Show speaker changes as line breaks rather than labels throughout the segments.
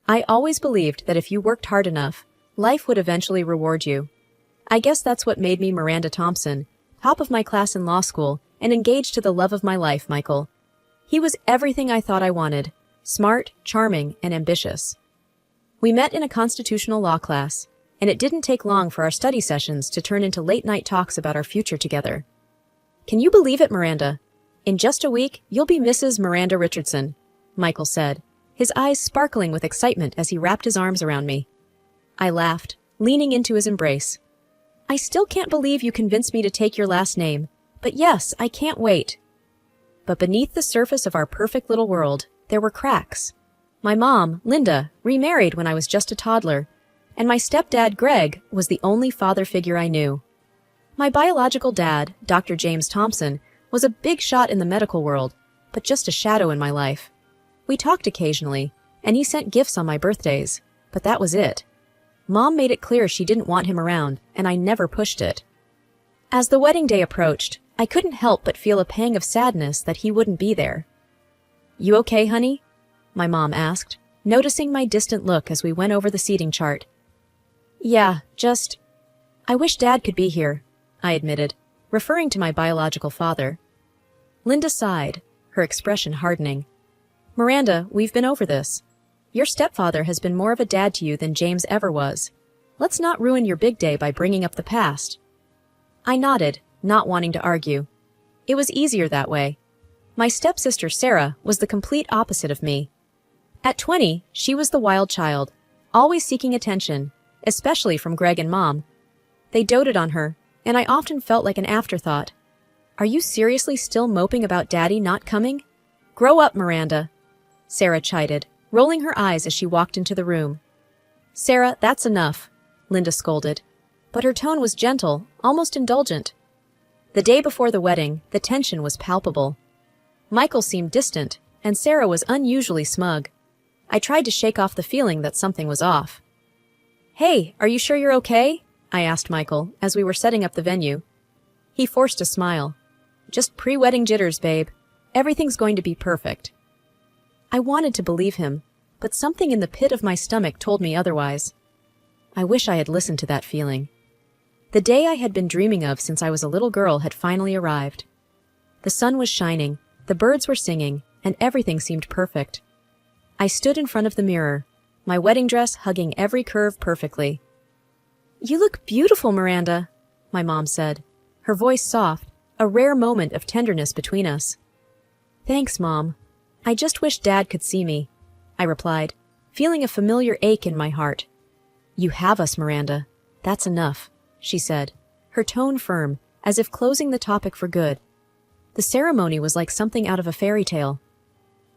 I always believed that if you worked hard enough, life would eventually reward you. I guess that's what made me Miranda Thompson, top of my class in law school, and engaged to the love of my life, Michael. He was everything I thought I wanted, smart, charming, and ambitious. We met in a constitutional law class, and it didn't take long for our study sessions to turn into late-night talks about our future together. Can you believe it, Miranda? In just a week, you'll be Mrs. Miranda Richardson, Michael said, his eyes sparkling with excitement as he wrapped his arms around me. I laughed, leaning into his embrace. I still can't believe you convinced me to take your last name, but yes, I can't wait. But beneath the surface of our perfect little world, there were cracks. My mom, Linda, remarried when I was just a toddler, and my stepdad, Greg, was the only father figure I knew. My biological dad, Dr. James Thompson, was a big shot in the medical world, but just a shadow in my life. We talked occasionally, and he sent gifts on my birthdays, but that was it. Mom made it clear she didn't want him around, and I never pushed it. As the wedding day approached, I couldn't help but feel a pang of sadness that he wouldn't be there. You okay, honey? My mom asked, noticing my distant look as we went over the seating chart. Yeah, I wish Dad could be here, I admitted, referring to my biological father. Linda sighed, her expression hardening. Miranda, we've been over this. Your stepfather has been more of a dad to you than James ever was. Let's not ruin your big day by bringing up the past. I nodded, not wanting to argue. It was easier that way. My stepsister Sarah was the complete opposite of me. At 20, she was the wild child, always seeking attention, especially from Greg and Mom. They doted on her, and I often felt like an afterthought. Are you seriously still moping about Daddy not coming? Grow up, Miranda, Sarah chided, rolling her eyes as she walked into the room. Sarah, that's enough, Linda scolded, but her tone was gentle, almost indulgent. The day before the wedding, the tension was palpable. Michael seemed distant, and Sarah was unusually smug. I tried to shake off the feeling that something was off. Hey, are you sure you're okay? I asked Michael as we were setting up the venue. He forced a smile. Just pre-wedding jitters, babe. Everything's going to be perfect. I wanted to believe him, but something in the pit of my stomach told me otherwise. I wish I had listened to that feeling. The day I had been dreaming of since I was a little girl had finally arrived. The sun was shining, the birds were singing, and everything seemed perfect. I stood in front of the mirror, my wedding dress hugging every curve perfectly. You look beautiful, Miranda, my mom said, her voice soft, a rare moment of tenderness between us. Thanks, Mom. I just wish Dad could see me, I replied, feeling a familiar ache in my heart. You have us, Miranda. That's enough, she said, her tone firm, as if closing the topic for good. The ceremony was like something out of a fairy tale.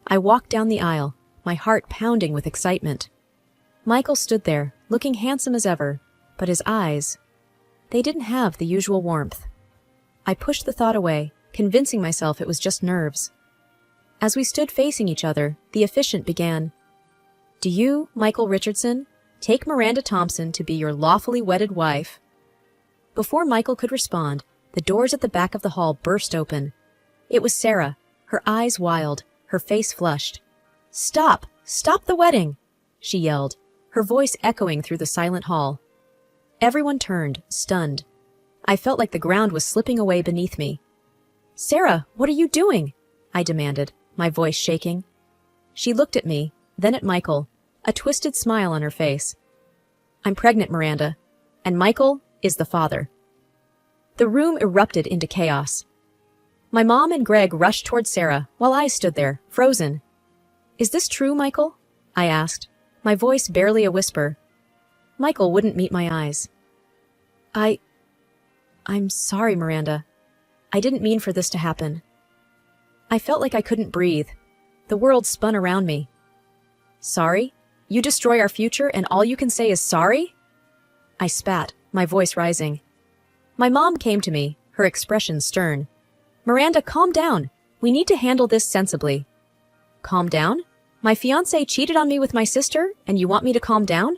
I walked down the aisle, my heart pounding with excitement. Michael stood there, looking handsome as ever, but his eyes, they didn't have the usual warmth. I pushed the thought away, convincing myself it was just nerves. As we stood facing each other, the officiant began. Do you, Michael Richardson, take Miranda Thompson to be your lawfully wedded wife? Before Michael could respond, the doors at the back of the hall burst open. It was Sarah, her eyes wild, her face flushed. Stop! Stop the wedding! She yelled, her voice echoing through the silent hall. Everyone turned, stunned. I felt like the ground was slipping away beneath me. Sarah, what are you doing? I demanded, my voice shaking. She looked at me, then at Michael, a twisted smile on her face. I'm pregnant, Miranda, and Michael is the father. The room erupted into chaos. My mom and Greg rushed toward Sarah while I stood there, frozen. Is this true, Michael? I asked, my voice barely a whisper. Michael wouldn't meet my eyes. I'm sorry, Miranda. I didn't mean for this to happen. I felt like I couldn't breathe. The world spun around me. Sorry? You destroy our future and all you can say is sorry? I spat, my voice rising. My mom came to me, her expression stern. Miranda, calm down. We need to handle this sensibly. Calm down? My fiancé cheated on me with my sister, and you want me to calm down?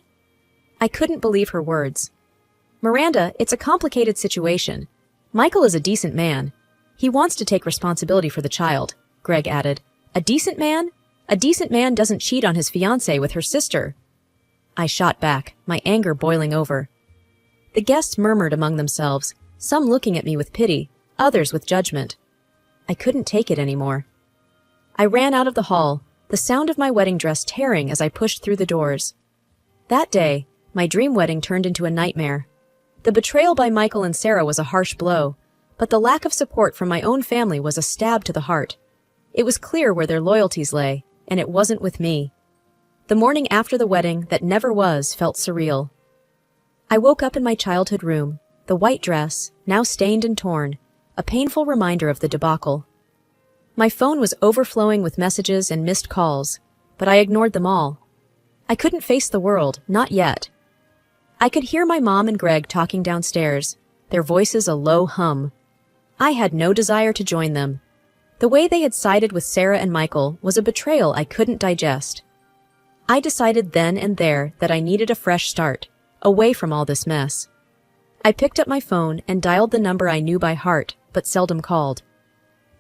I couldn't believe her words. Miranda, it's a complicated situation. Michael is a decent man. He wants to take responsibility for the child, Greg added. A decent man? A decent man doesn't cheat on his fiancé with her sister. I shot back, my anger boiling over. The guests murmured among themselves, some looking at me with pity, others with judgment. I couldn't take it anymore. I ran out of the hall, the sound of my wedding dress tearing as I pushed through the doors. That day, my dream wedding turned into a nightmare. The betrayal by Michael and Sarah was a harsh blow, but the lack of support from my own family was a stab to the heart. It was clear where their loyalties lay, and it wasn't with me. The morning after the wedding that never was felt surreal. I woke up in my childhood room, the white dress, now stained and torn, a painful reminder of the debacle. My phone was overflowing with messages and missed calls, but I ignored them all. I couldn't face the world, not yet. I could hear my mom and Greg talking downstairs, their voices a low hum. I had no desire to join them. The way they had sided with Sarah and Michael was a betrayal I couldn't digest. I decided then and there that I needed a fresh start, away from all this mess. I picked up my phone and dialed the number I knew by heart, but seldom called.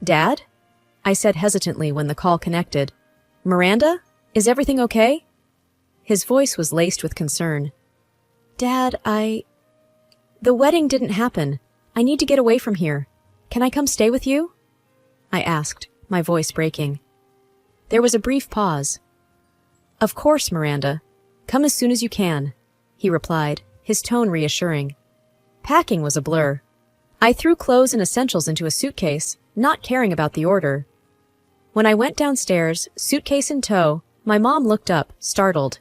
"Dad?" I said hesitantly when the call connected. "Miranda? Is everything okay?" His voice was laced with concern. "Dad, The wedding didn't happen. I need to get away from here. Can I come stay with you?" I asked, my voice breaking. There was a brief pause. "Of course, Miranda. Come as soon as you can," he replied, his tone reassuring. Packing was a blur. I threw clothes and essentials into a suitcase, not caring about the order. When I went downstairs, suitcase in tow, my mom looked up, startled.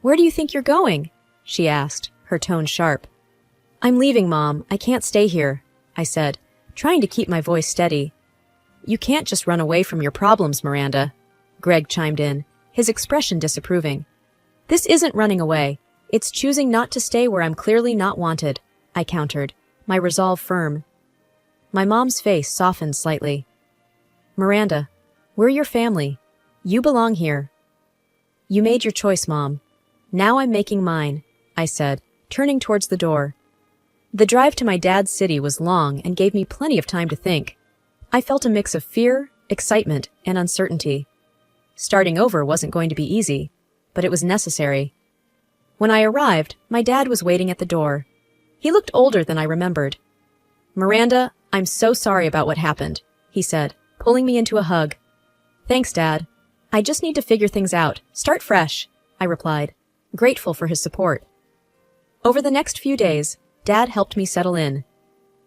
"Where do you think you're going?" she asked, her tone sharp. "I'm leaving, Mom. I can't stay here," I said, trying to keep my voice steady. "You can't just run away from your problems, Miranda," Greg chimed in, his expression disapproving. "This isn't running away. It's choosing not to stay where I'm clearly not wanted," I countered, my resolve firm. My mom's face softened slightly. "Miranda, we're your family. You belong here." "You made your choice, Mom. Now I'm making mine," I said, turning towards the door. The drive to my dad's city was long and gave me plenty of time to think. I felt a mix of fear, excitement, and uncertainty. Starting over wasn't going to be easy, but it was necessary. When I arrived, my dad was waiting at the door. He looked older than I remembered. "Miranda, I'm so sorry about what happened," he said, pulling me into a hug. "Thanks, Dad. I just need to figure things out. Start fresh," I replied, grateful for his support. Over the next few days, Dad helped me settle in.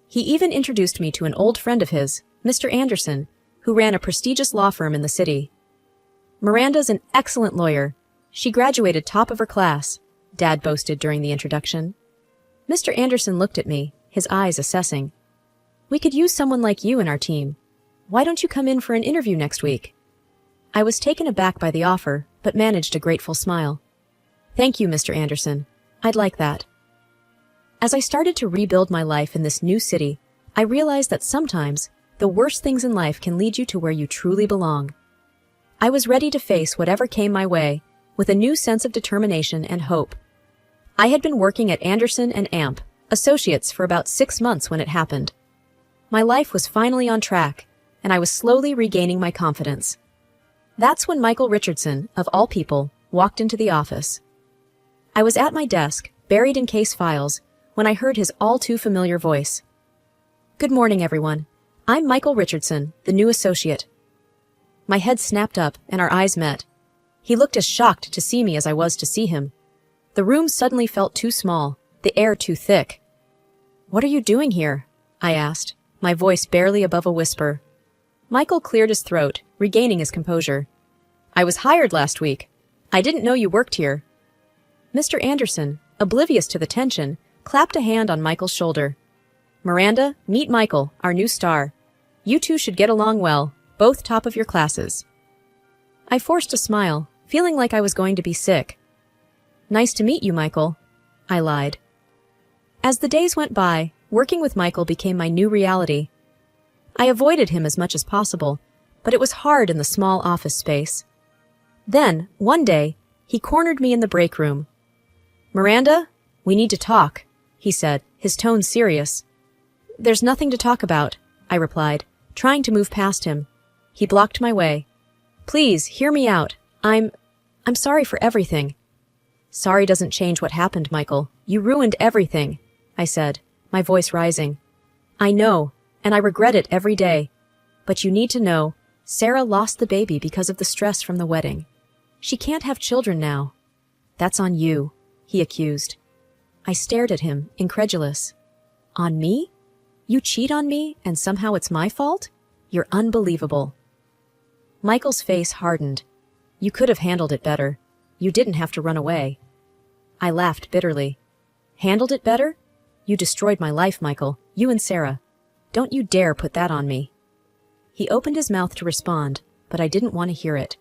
He even introduced me to an old friend of his, Mr. Anderson, who ran a prestigious law firm in the city. "Miranda's an excellent lawyer. She graduated top of her class," Dad boasted during the introduction. Mr. Anderson looked at me, his eyes assessing. "We could use someone like you in our team. Why don't you come in for an interview next week?" I was taken aback by the offer, but managed a grateful smile. "Thank you, Mr. Anderson. I'd like that." As I started to rebuild my life in this new city, I realized that sometimes the worst things in life can lead you to where you truly belong. I was ready to face whatever came my way, with a new sense of determination and hope. I had been working at Anderson and Amp, associates, for about 6 months when it happened. My life was finally on track, and I was slowly regaining my confidence. That's when Michael Richardson, of all people, walked into the office. I was at my desk, buried in case files, when I heard his all-too-familiar voice. "Good morning, everyone. I'm Michael Richardson, the new associate." My head snapped up, and our eyes met. He looked as shocked to see me as I was to see him. The room suddenly felt too small, the air too thick. "What are you doing here?" I asked, my voice barely above a whisper. Michael cleared his throat, regaining his composure. "I was hired last week. I didn't know you worked here." Mr. Anderson, oblivious to the tension, clapped a hand on Michael's shoulder. "Miranda, meet Michael, our new star. You two should get along well, both top of your classes." I forced a smile, feeling like I was going to be sick. "Nice to meet you, Michael," I lied. As the days went by, working with Michael became my new reality. I avoided him as much as possible, but it was hard in the small office space. Then, one day, he cornered me in the break room. "Miranda, we need to talk," he said, his tone serious. "There's nothing to talk about," I replied, trying to move past him. He blocked my way. Please, hear me out. I'm sorry for everything. Sorry doesn't change what happened, Michael. You ruined everything, I said, my voice rising. I know, and I regret it every day. But you need to know, Sarah lost the baby because of the stress from the wedding. She can't have children now. That's on you, he accused. I stared at him, incredulous. On me? You cheat on me, and somehow it's my fault? You're unbelievable. Michael's face hardened. You could have handled it better. You didn't have to run away. I laughed bitterly. Handled it better? You destroyed my life, Michael. You and Sarah. Don't you dare put that on me. He opened his mouth to respond, but I didn't want to hear it.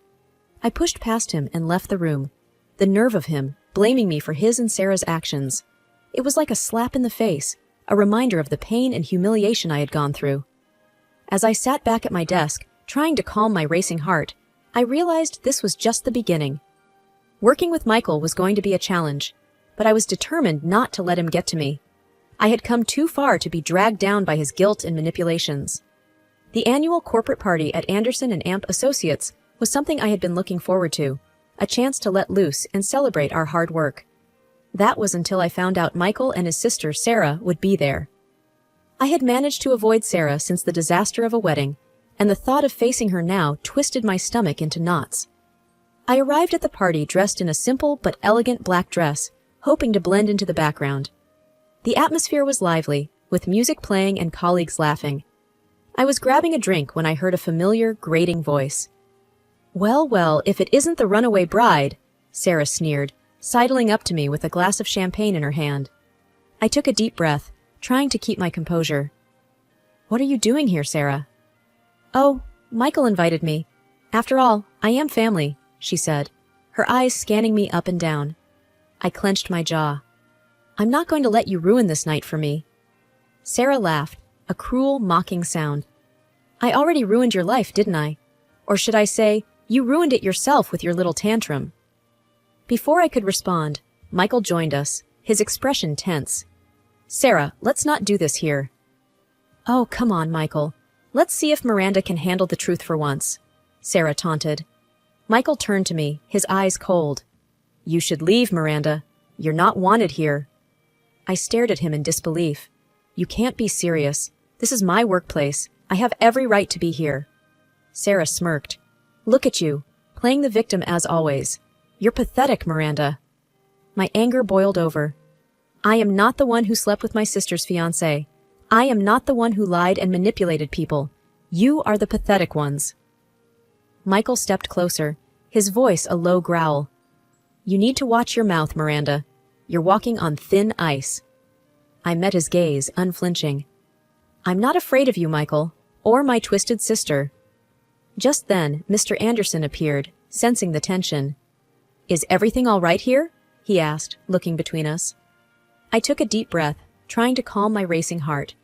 I pushed past him and left the room. The nerve of him, blaming me for his and Sarah's actions. It was like a slap in the face, a reminder of the pain and humiliation I had gone through. As I sat back at my desk, trying to calm my racing heart, I realized this was just the beginning. Working with Michael was going to be a challenge, but I was determined not to let him get to me. I had come too far to be dragged down by his guilt and manipulations. The annual corporate party at Anderson and Amp Associates was something I had been looking forward to, a chance to let loose and celebrate our hard work. That was until I found out Michael and his sister Sarah would be there. I had managed to avoid Sarah since the disaster of a wedding, and the thought of facing her now twisted my stomach into knots. I arrived at the party dressed in a simple but elegant black dress, hoping to blend into the background. The atmosphere was lively, with music playing and colleagues laughing. I was grabbing a drink when I heard a familiar, grating voice. Well, well, if it isn't the runaway bride, Sarah sneered, sidling up to me with a glass of champagne in her hand. I took a deep breath, trying to keep my composure. What are you doing here, Sarah? Oh, Michael invited me. After all, I am family, she said, her eyes scanning me up and down. I clenched my jaw. I'm not going to let you ruin this night for me. Sarah laughed, a cruel, mocking sound. I already ruined your life, didn't I? Or should I say, you ruined it yourself with your little tantrum. Before I could respond, Michael joined us, his expression tense. Sarah, let's not do this here. Oh, come on, Michael. Let's see if Miranda can handle the truth for once, Sarah taunted. Michael turned to me, his eyes cold. You should leave, Miranda. You're not wanted here. I stared at him in disbelief. You can't be serious. This is my workplace. I have every right to be here. Sarah smirked. Look at you, playing the victim as always. You're pathetic, Miranda. My anger boiled over. I am not the one who slept with my sister's fiancé. I am not the one who lied and manipulated people. You are the pathetic ones. Michael stepped closer, his voice a low growl. You need to watch your mouth, Miranda. You're walking on thin ice. I met his gaze, unflinching. I'm not afraid of you, Michael, or my twisted sister. Just then, Mr. Anderson appeared, sensing the tension. Is everything all right here? He asked, looking between us. I took a deep breath, trying to calm my racing heart.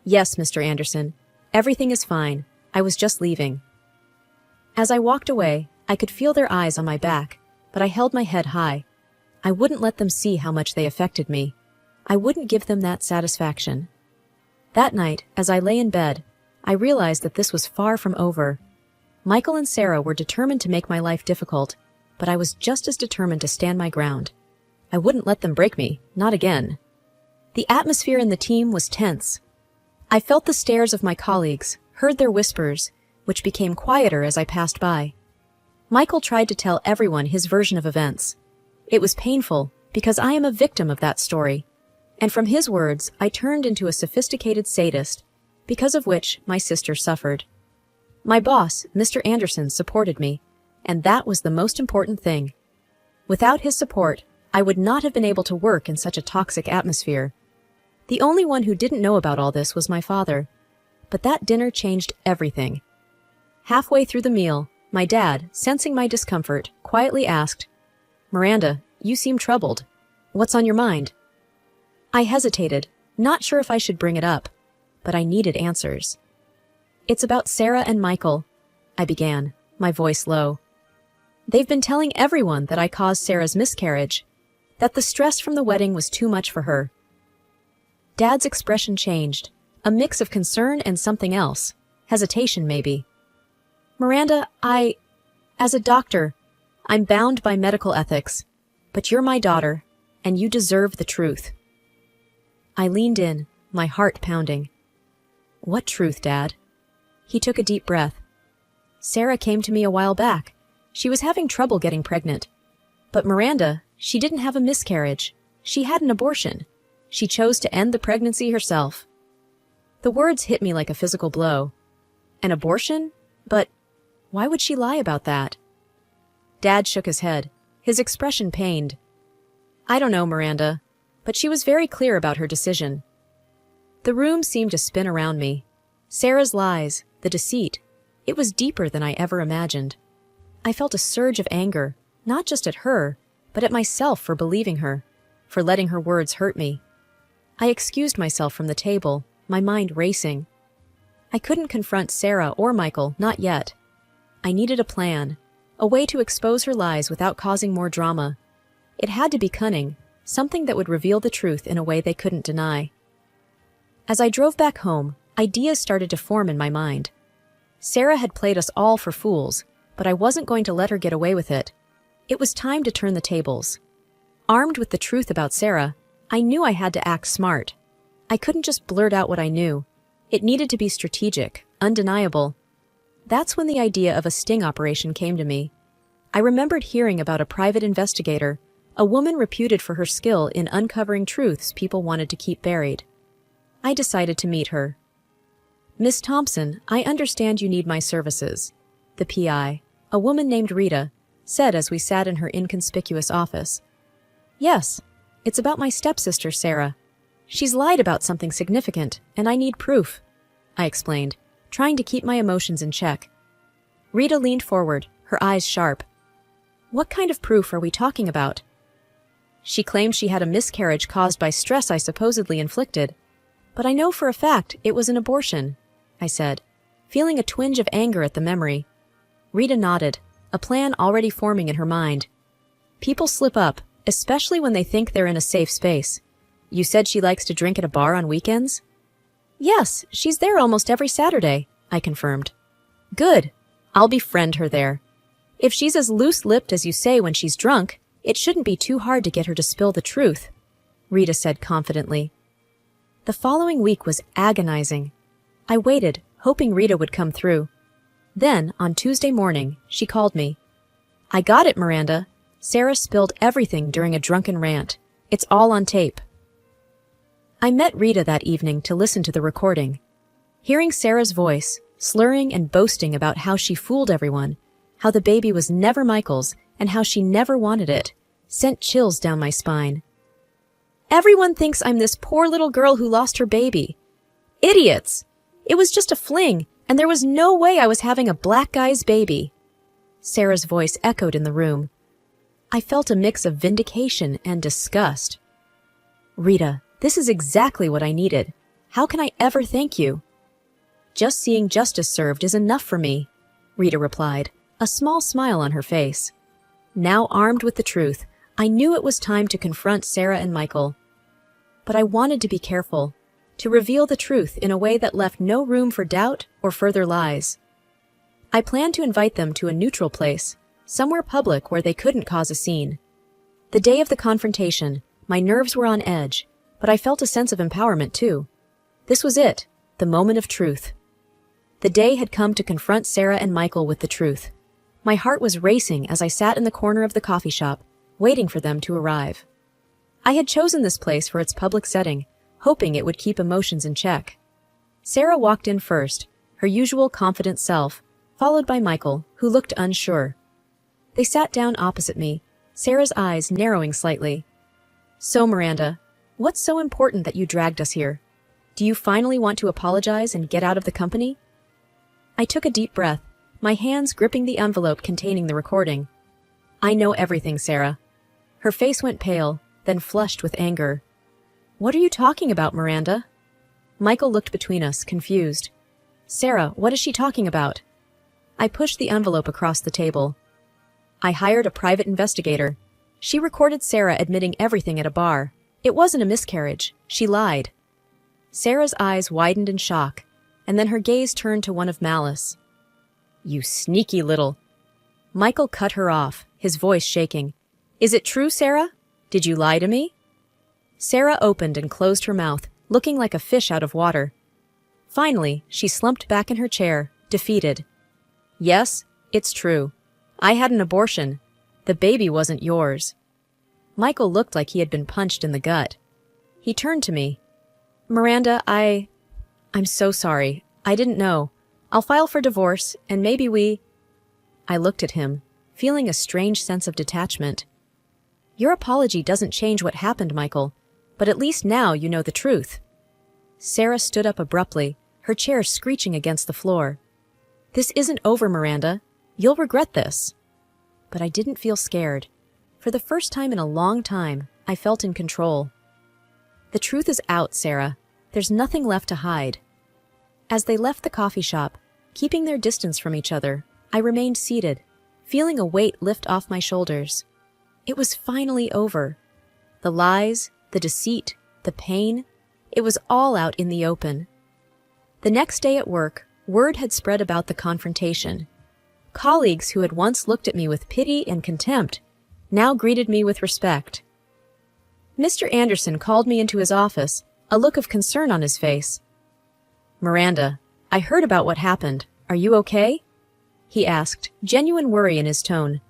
Yes, Mr. Anderson. Everything is fine. I was just leaving. As I walked away, I could feel their eyes on my back, but I held my head high. I wouldn't let them see how much they affected me. I wouldn't give them that satisfaction. That night, as I lay in bed, I realized that this was far from over. Michael and Sarah were determined to make my life difficult, but I was just as determined to stand my ground. I wouldn't let them break me, not again. The atmosphere in the team was tense. I felt the stares of my colleagues, heard their whispers, which became quieter as I passed by. Michael tried to tell everyone his version of events. It was painful, because I am a victim of that story. And from his words, I turned into a sophisticated sadist, because of which my sister suffered. My boss, Mr. Anderson, supported me, and that was the most important thing. Without his support, I would not have been able to work in such a toxic atmosphere. The only one who didn't know about all this was my father. But that dinner changed everything. Halfway through the meal, my dad, sensing my discomfort, quietly asked, Miranda, you seem troubled. What's on your mind? I hesitated, not sure if I should bring it up, but I needed answers. It's about Sarah and Michael, I began, my voice low. They've been telling everyone that I caused Sarah's miscarriage, that the stress from the wedding was too much for her. Dad's expression changed, a mix of concern and something else, hesitation maybe. Miranda, As a doctor, I'm bound by medical ethics, but you're my daughter, and you deserve the truth. I leaned in, my heart pounding. What truth, Dad? He took a deep breath. Sarah came to me a while back. She was having trouble getting pregnant. But Miranda, she didn't have a miscarriage. She had an abortion. She chose to end the pregnancy herself. The words hit me like a physical blow. An abortion? But why would she lie about that? Dad shook his head, his expression pained. I don't know, Miranda, but she was very clear about her decision. The room seemed to spin around me. Sarah's lies, the deceit, it was deeper than I ever imagined. I felt a surge of anger, not just at her, but at myself for believing her, for letting her words hurt me. I excused myself from the table, my mind racing. I couldn't confront Sarah or Michael, not yet. I needed a plan, a way to expose her lies without causing more drama. It had to be cunning, something that would reveal the truth in a way they couldn't deny. As I drove back home, ideas started to form in my mind. Sarah had played us all for fools, but I wasn't going to let her get away with it. It was time to turn the tables. Armed with the truth about Sarah, I knew I had to act smart. I couldn't just blurt out what I knew. It needed to be strategic, undeniable. That's when the idea of a sting operation came to me. I remembered hearing about a private investigator, a woman reputed for her skill in uncovering truths people wanted to keep buried. I decided to meet her. Miss Thompson, I understand you need my services, the PI, a woman named Rita, said as we sat in her inconspicuous office. Yes, it's about my stepsister, Sarah. She's lied about something significant, and I need proof, I explained, trying to keep my emotions in check. Rita leaned forward, her eyes sharp. What kind of proof are we talking about? She claimed she had a miscarriage caused by stress I supposedly inflicted, but I know for a fact it was an abortion, I said, feeling a twinge of anger at the memory. Rita nodded, a plan already forming in her mind. People slip up, especially when they think they're in a safe space. You said she likes to drink at a bar on weekends? Yes, she's there almost every Saturday, I confirmed. Good. I'll befriend her there. If she's as loose-lipped as you say when she's drunk, it shouldn't be too hard to get her to spill the truth, Rita said confidently. The following week was agonizing. I waited, hoping Rita would come through. Then, on Tuesday morning, she called me. I got it, Miranda. Sarah spilled everything during a drunken rant. It's all on tape. I met Rita that evening to listen to the recording. Hearing Sarah's voice, slurring and boasting about how she fooled everyone, how the baby was never Michael's, and how she never wanted it, sent chills down my spine. Everyone thinks I'm this poor little girl who lost her baby. Idiots! It was just a fling, and there was no way I was having a black guy's baby. Sarah's voice echoed in the room. I felt a mix of vindication and disgust. Rita, this is exactly what I needed. How can I ever thank you? Just seeing justice served is enough for me, Rita replied, a small smile on her face. Now armed with the truth, I knew it was time to confront Sarah and Michael. But I wanted to be careful, to reveal the truth in a way that left no room for doubt or further lies. I planned to invite them to a neutral place, somewhere public where they couldn't cause a scene. The day of the confrontation, my nerves were on edge, but I felt a sense of empowerment too. This was it, the moment of truth. The day had come to confront Sarah and Michael with the truth. My heart was racing as I sat in the corner of the coffee shop, waiting for them to arrive. I had chosen this place for its public setting, hoping it would keep emotions in check. Sarah walked in first, her usual confident self, followed by Michael, who looked unsure. They sat down opposite me, Sarah's eyes narrowing slightly. So, Miranda, what's so important that you dragged us here? Do you finally want to apologize and get out of the company? I took a deep breath, my hands gripping the envelope containing the recording. I know everything, Sarah. Her face went pale, then flushed with anger. What are you talking about, Miranda? Michael looked between us, confused. Sarah, what is she talking about? I pushed the envelope across the table. I hired a private investigator. She recorded Sarah admitting everything at a bar. It wasn't a miscarriage. She lied. Sarah's eyes widened in shock, and then her gaze turned to one of malice. You sneaky little... Michael cut her off, his voice shaking. Is it true, Sarah? Did you lie to me? Sarah opened and closed her mouth, looking like a fish out of water. Finally, she slumped back in her chair, defeated. Yes, it's true. I had an abortion. The baby wasn't yours. Michael looked like he had been punched in the gut. He turned to me. Miranda, I'm so sorry. I didn't know. I'll file for divorce, and maybe we... I looked at him, feeling a strange sense of detachment. Your apology doesn't change what happened, Michael, but at least now you know the truth. Sarah stood up abruptly, her chair screeching against the floor. This isn't over, Miranda. You'll regret this. But I didn't feel scared. For the first time in a long time, I felt in control. The truth is out, Sarah. There's nothing left to hide. As they left the coffee shop, keeping their distance from each other, I remained seated, feeling a weight lift off my shoulders. It was finally over. The lies, the deceit, the pain, it was all out in the open. The next day at work, word had spread about the confrontation. Colleagues who had once looked at me with pity and contempt now greeted me with respect. Mr. Anderson called me into his office, a look of concern on his face. Miranda, I heard about what happened. Are you okay? He asked, genuine worry in his tone.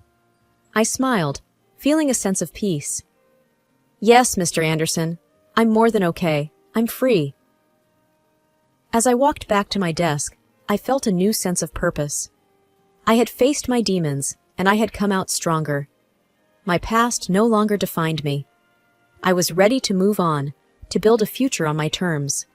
I smiled, feeling a sense of peace. Yes, Mr. Anderson. I'm more than okay. I'm free. As I walked back to my desk, I felt a new sense of purpose. I had faced my demons, and I had come out stronger. My past no longer defined me. I was ready to move on, to build a future on my terms.